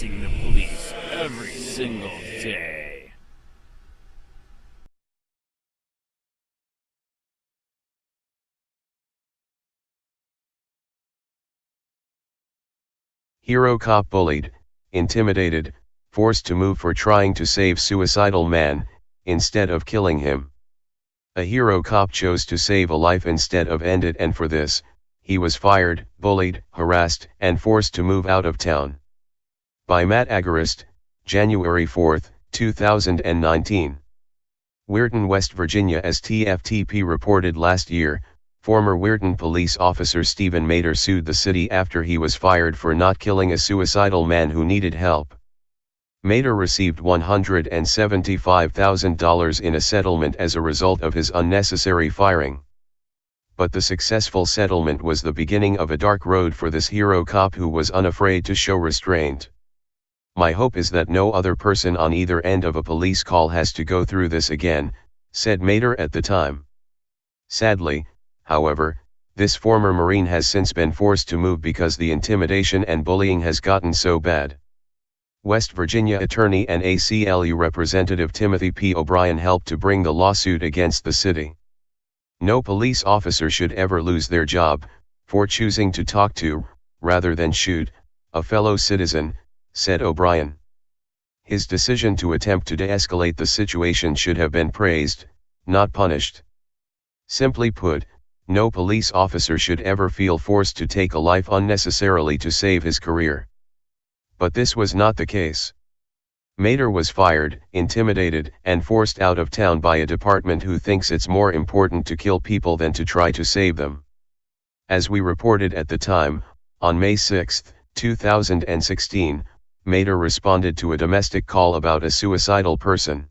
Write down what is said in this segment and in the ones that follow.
facing the police every single day. Hero cop bullied, intimidated, forced to move for trying to save suicidal man, instead of killing him. A hero cop chose to save a life instead of end it, and for this, he was fired, bullied, harassed, and forced to move out of town. By Matt Agarist, January 4, 2019. Weirton, West Virginia. As TFTP reported last year, former Weirton police officer Stephen Mader sued the city after he was fired for not killing a suicidal man who needed help. Mader received $175,000 in a settlement as a result of his unnecessary firing. But the successful settlement was the beginning of a dark road for this hero cop who was unafraid to show restraint. "My hope is that no other person on either end of a police call has to go through this again," said Mader at the time. Sadly, however, this former Marine has since been forced to move because the intimidation and bullying has gotten so bad. West Virginia attorney and ACLU representative Timothy P. O'Brien helped to bring the lawsuit against the city. "No police officer should ever lose their job for choosing to talk to, rather than shoot, a fellow citizen," said O'Brien. His decision to attempt to de-escalate the situation should have been praised, not punished. Simply put, no police officer should ever feel forced to take a life unnecessarily to save his career. But this was not the case. Mader was fired, intimidated, and forced out of town by a department who thinks it's more important to kill people than to try to save them. As we reported at the time, on May 6, 2016, Mader responded to a domestic call about a suicidal person.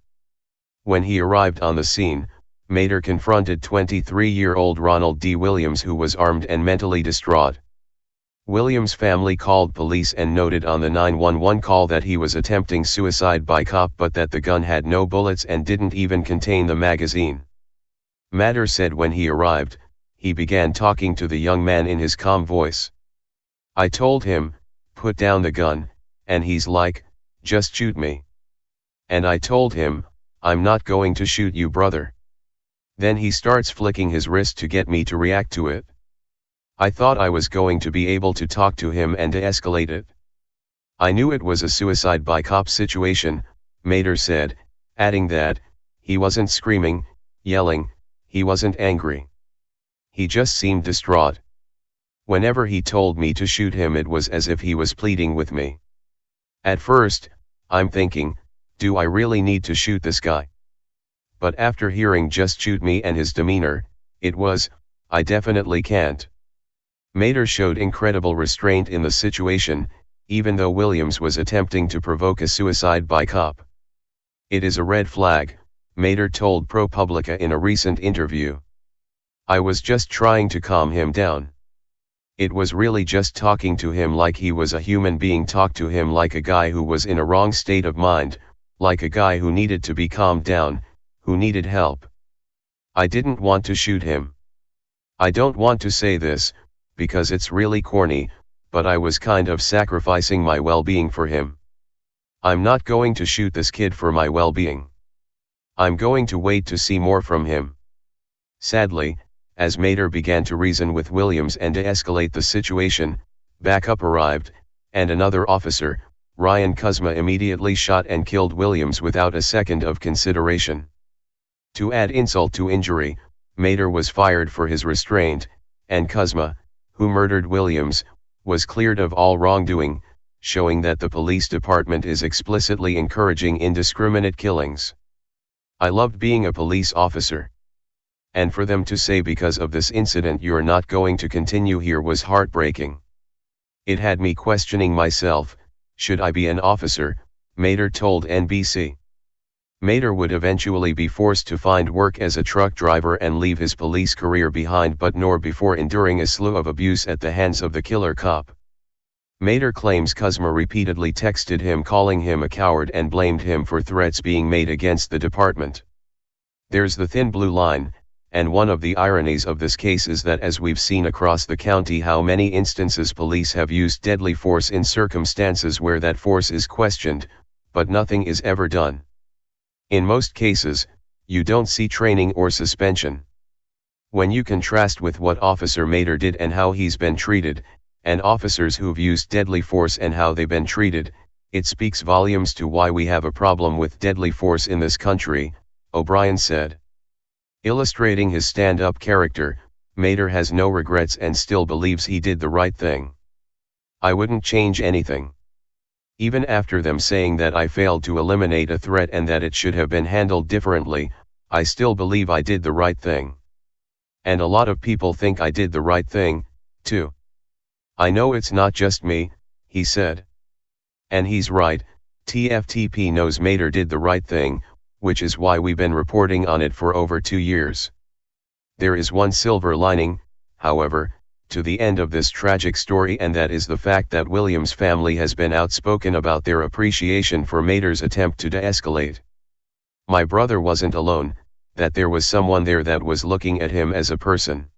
When he arrived on the scene, Mader confronted 23-year-old Ronald D. Williams, who was armed and mentally distraught. Williams' family called police and noted on the 911 call that he was attempting suicide by cop, but that the gun had no bullets and didn't even contain the magazine. Mader said when he arrived, he began talking to the young man in his calm voice. "I told him, put down the gun, and he's like, just shoot me. And I told him, I'm not going to shoot you, brother. Then he starts flicking his wrist to get me to react to it. I thought I was going to be able to talk to him and de-escalate it. I knew it was a suicide by cop situation," Mader said, adding that, he wasn't screaming, yelling, he wasn't angry. He just seemed distraught. Whenever he told me to shoot him, it was as if he was pleading with me. At first, I'm thinking, do I really need to shoot this guy? But after hearing just shoot me and his demeanor, it was, I definitely can't. Mader showed incredible restraint in the situation, even though Williams was attempting to provoke a suicide by cop. "It is a red flag," Mader told ProPublica in a recent interview. "I was just trying to calm him down. It was really just talking to him like he was a human being, talk to him like a guy who was in a wrong state of mind, like a guy who needed to be calmed down, who needed help. I didn't want to shoot him. I don't want to say this, because it's really corny, but I was kind of sacrificing my well-being for him. I'm not going to shoot this kid for my well-being. I'm going to wait to see more from him." Sadly, as Mader began to reason with Williams and de-escalate the situation, backup arrived, and another officer, Ryan Kuzma, immediately shot and killed Williams without a second of consideration. To add insult to injury, Mader was fired for his restraint, and Kuzma, who murdered Williams, was cleared of all wrongdoing, showing that the police department is explicitly encouraging indiscriminate killings. "I loved being a police officer. And for them to say because of this incident you're not going to continue here was heartbreaking. It had me questioning myself, should I be an officer?" Mader told NBC. Mader would eventually be forced to find work as a truck driver and leave his police career behind, but nor before enduring a slew of abuse at the hands of the killer cop. Mader claims Kuzma repeatedly texted him calling him a coward and blamed him for threats being made against the department. "There's the thin blue line," and one of the ironies of this case is that as we've seen across the county how many instances police have used deadly force in circumstances where that force is questioned, but nothing is ever done. In most cases, you don't see training or suspension. When you contrast with what Officer Mater did and how he's been treated, and officers who've used deadly force and how they've been treated, it speaks volumes to why we have a problem with deadly force in this country, O'Brien said. Illustrating his stand-up character, Mater has no regrets and still believes he did the right thing. I wouldn't change anything. Even after them saying that I failed to eliminate a threat and that it should have been handled differently, I still believe I did the right thing. And a lot of people think I did the right thing, too. I know it's not just me, he said. And he's right, TFTP knows Mater did the right thing, which is why we've been reporting on it for over 2 years. There is one silver lining, however, to the end of this tragic story, and that is the fact that Williams' family has been outspoken about their appreciation for Mater's attempt to de-escalate. My brother wasn't alone, that there was someone there that was looking at him as a person.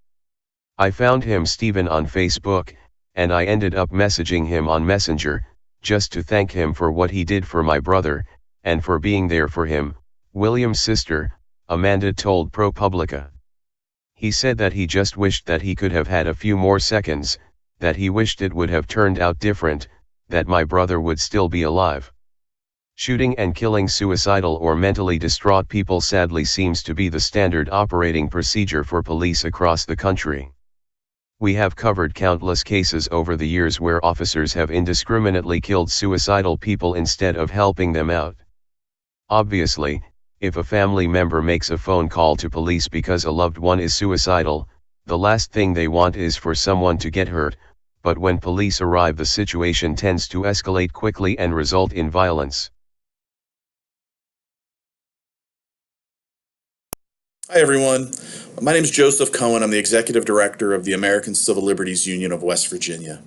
I found him Stephen on Facebook, and I ended up messaging him on Messenger, just to thank him for what he did for my brother, and for being there for him, William's sister, Amanda told ProPublica. He said that he just wished that he could have had a few more seconds, that he wished it would have turned out different, that my brother would still be alive. Shooting and killing suicidal or mentally distraught people sadly seems to be the standard operating procedure for police across the country. We have covered countless cases over the years where officers have indiscriminately killed suicidal people instead of helping them out. Obviously, if a family member makes a phone call to police because a loved one is suicidal, the last thing they want is for someone to get hurt, but when police arrive the situation tends to escalate quickly and result in violence. Hi everyone, my name is Joseph Cohen. I'm the Executive Director of the American Civil Liberties Union of West Virginia.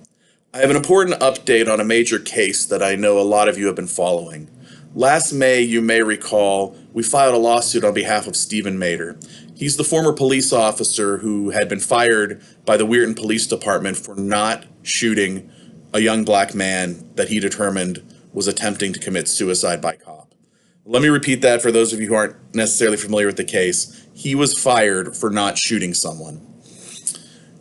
I have an important update on a major case that I know a lot of you have been following. Last May, you may recall, we filed a lawsuit on behalf of Stephen Mater. He's the former police officer who had been fired by the Weirton Police Department for not shooting a young black man that he determined was attempting to commit suicide by cop. Let me repeat that for those of you who aren't necessarily familiar with the case. He was fired for not shooting someone.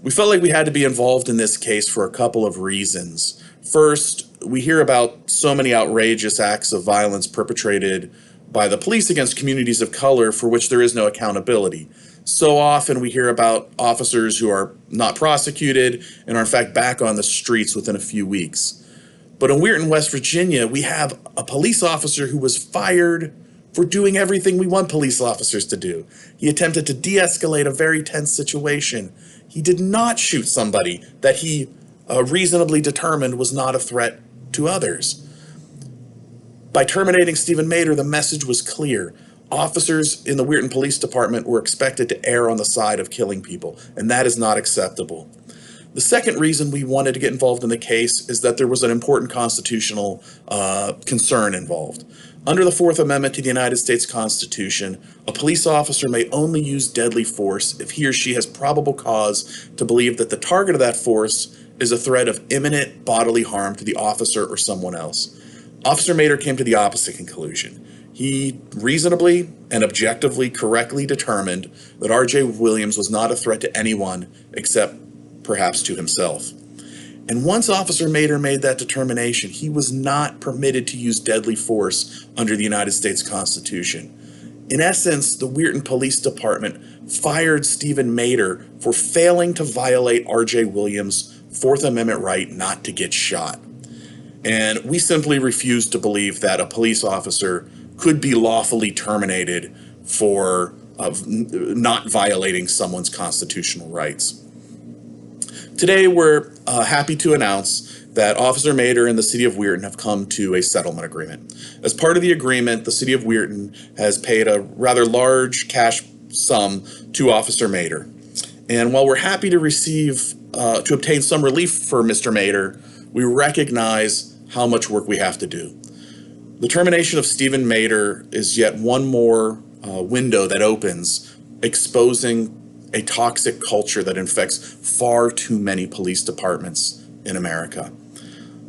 We felt like we had to be involved in this case for a couple of reasons. First, we hear about so many outrageous acts of violence perpetrated by the police against communities of color for which there is no accountability. So often we hear about officers who are not prosecuted and are in fact back on the streets within a few weeks. But in Weirton, West Virginia, we have a police officer who was fired for doing everything we want police officers to do. He attempted to de-escalate a very tense situation. He did not shoot somebody that he reasonably determined was not a threat to others. By terminating Stephen Mater, the message was clear. Officers in the Weirton Police Department were expected to err on the side of killing people, and that is not acceptable. The second reason we wanted to get involved in the case is that there was an important constitutional concern involved. Under the Fourth Amendment to the United States Constitution, a police officer may only use deadly force if he or she has probable cause to believe that the target of that force is a threat of imminent bodily harm to the officer or someone else. Officer Mater came to the opposite conclusion. He reasonably and objectively correctly determined that R.J. Williams was not a threat to anyone except perhaps to himself. And once Officer Mater made that determination, he was not permitted to use deadly force under the United States Constitution. In essence, the Weirton Police Department fired Stephen Mater for failing to violate R.J. Williams' Fourth Amendment right not to get shot. And we simply refuse to believe that a police officer could be lawfully terminated for not violating someone's constitutional rights. Today, we're happy to announce that Officer Mater and the City of Weirton have come to a settlement agreement. As part of the agreement, the City of Weirton has paid a rather large cash sum to Officer Mater. And while we're happy to obtain some relief for Mr. Mater, we recognize how much work we have to do. The termination of Stephen Mater is yet one more window that opens exposing a toxic culture that infects far too many police departments in America.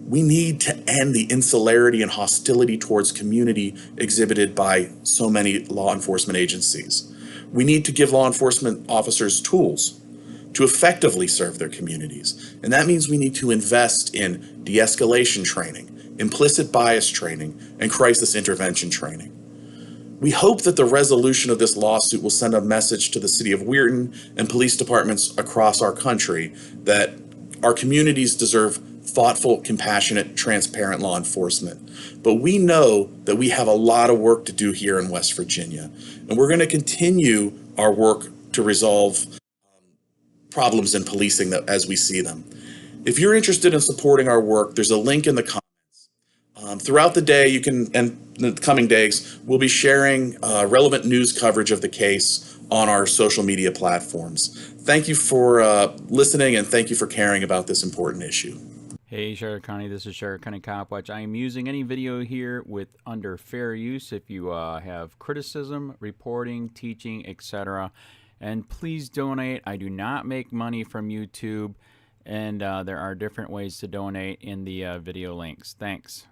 We need to end the insularity and hostility towards community exhibited by so many law enforcement agencies. We need to give law enforcement officers tools to effectively serve their communities. And that means we need to invest in de-escalation training, implicit bias training, and crisis intervention training. We hope that the resolution of this lawsuit will send a message to the city of Weirton and police departments across our country that our communities deserve thoughtful, compassionate, transparent law enforcement. But we know that we have a lot of work to do here in West Virginia, and we're going to continue our work to resolve problems in policing as we see them. If you're interested in supporting our work, there's a link in the comments. Throughout the day, and in the coming days, we'll be sharing relevant news coverage of the case on our social media platforms. Thank you for listening, and thank you for caring about this important issue. Hey Sheriff County, this is Sheriff County COPWATCH. I am using any video here under fair use if you have criticism, reporting, teaching, etc. And please donate. I do not make money from YouTube, and there are different ways to donate in the video links. Thanks.